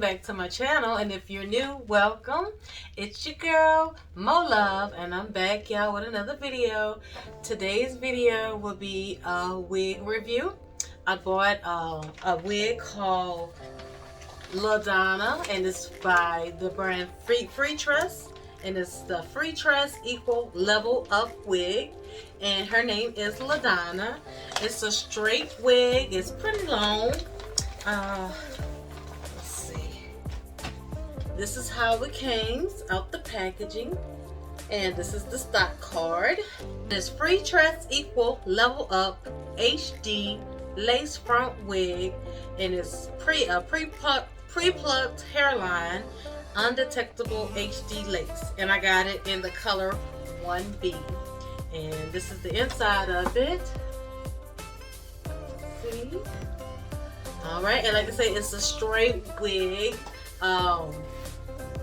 back to my channel, and if you're new, welcome. It's your girl Mo Love, and I'm back, y'all, with another video. Today's video will be a wig review. I bought a wig called Ladonna, and it's by the brand Freetress, and it's the Fresstress Level Up wig, and her name is Ladonna. It's a straight wig. It's pretty long. Let's see. This is how it came out the packaging, and this is the stock card. This Freetress Level Up HD lace front wig, and it's pre-plucked hairline, undetectable HD lace, and I got it in the color 1B. And this is the inside of it. See? Alright, and like I say, it's a straight wig.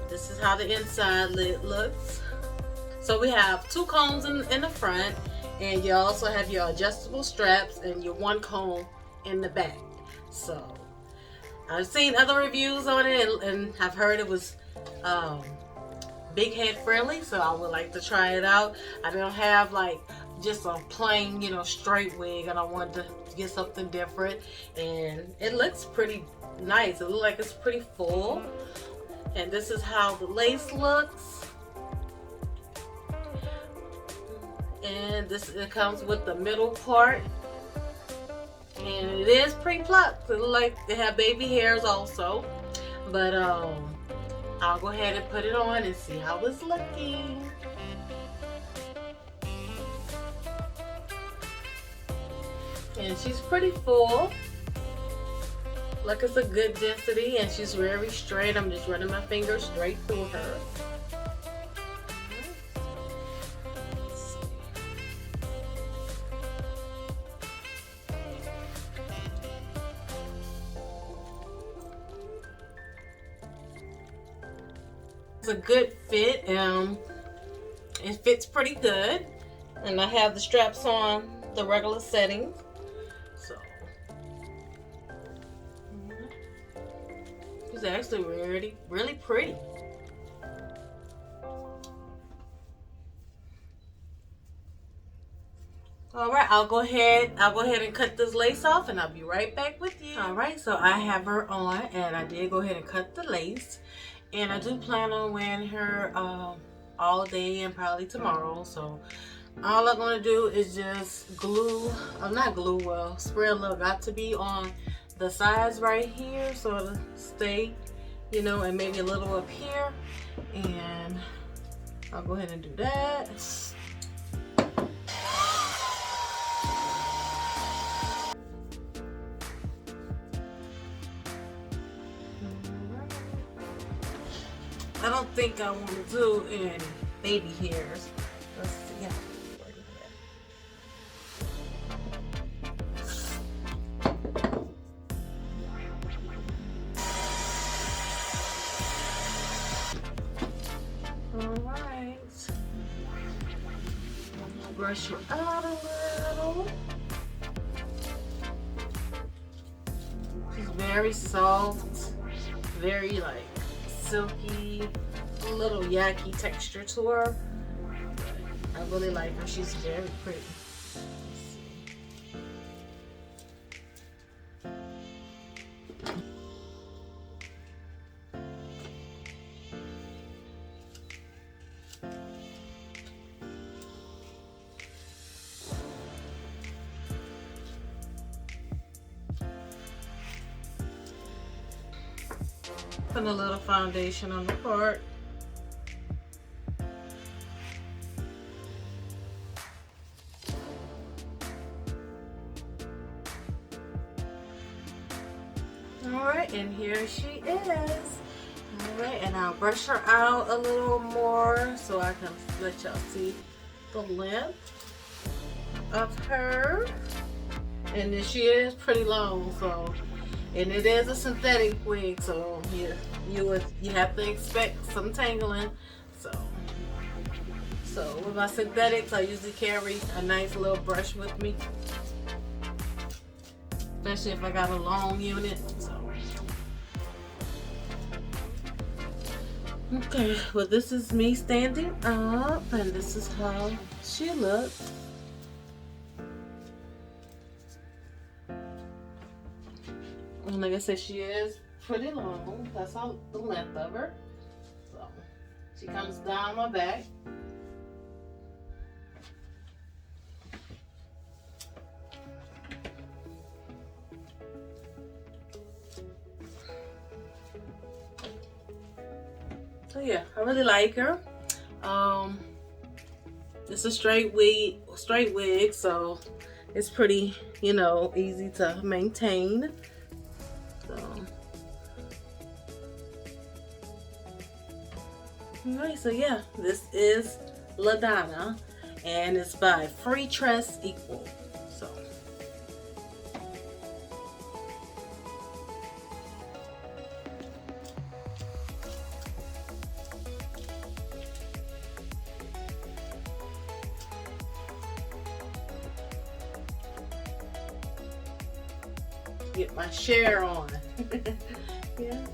This is how the inside lid looks. So we have two combs in the front, and you also have your adjustable straps and your one comb in the back. So I've seen other reviews on it, and I've heard it was big head friendly, so I would like to try it out. I don't have like just a plain, straight wig, and I wanted to get something different, and it looks pretty nice. It looks like it's pretty full, and this is how the lace looks. And it comes with the middle part, and it is pre-plucked. It looks like they have baby hairs also, but I'll go ahead and put it on and see how it's looking. And she's pretty full. Like, it's a good density, and she's very straight. I'm just running my fingers straight through her. It's a good fit. It fits pretty good, and I have the straps on the regular setting. So it's actually really pretty. All right, I'll go ahead and cut this lace off, and I'll be right back with you. All right, so I have her on, and I did go ahead and cut the lace. And I do plan on wearing her all day and probably tomorrow. So all I'm going to do is just spray a little got to be on the sides right here, so it'll stay, and maybe a little up here. And I'll go ahead and do that. I don't think I want to do any baby hairs. Let's see. Alright. Brush her out a little. She's very soft, very silky, a little yucky texture to her. I really like her. She's very pretty. Put a little foundation on the part. Alright, and here she is. Alright, and I'll brush her out a little more so I can let y'all see the length of her. And then she is pretty long, so, and it is a synthetic wig, so you have to expect some tangling. So with my synthetics, I usually carry a nice little brush with me, especially if I got a long unit. So Okay, well this is me standing up, and this is how she looks. And like I said, she is pretty long. That's all the length of her. So she comes down my back. So yeah, I really like her. It's a straight wig, so it's pretty, you know, easy to maintain. So, alright, so yeah, this is Ladonna, and it's by Freetress Equal. So. Get my share on. Yeah,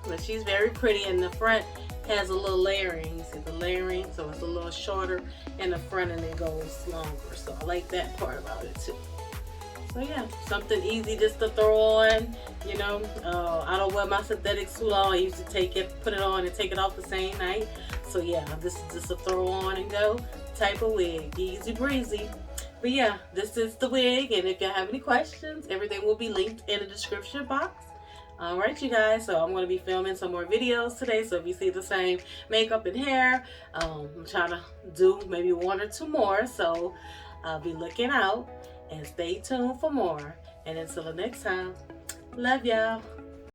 but she's very pretty, and the front has a little layering. You see the layering, so it's a little shorter in the front and it goes longer. So I like that part about it too. So yeah, something easy just to throw on. You know, I don't wear my synthetic suit on. I used to put it on and take it off the same night. So yeah, this is just a throw on and go type of wig, easy breezy. But yeah, this is the wig, and if you have any questions, everything will be linked in the description box. Alright, you guys, so I'm going to be filming some more videos today, so if you see the same makeup and hair, I'm trying to do maybe 1 or 2 more, so I'll be looking out, and stay tuned for more. And until the next time, love y'all.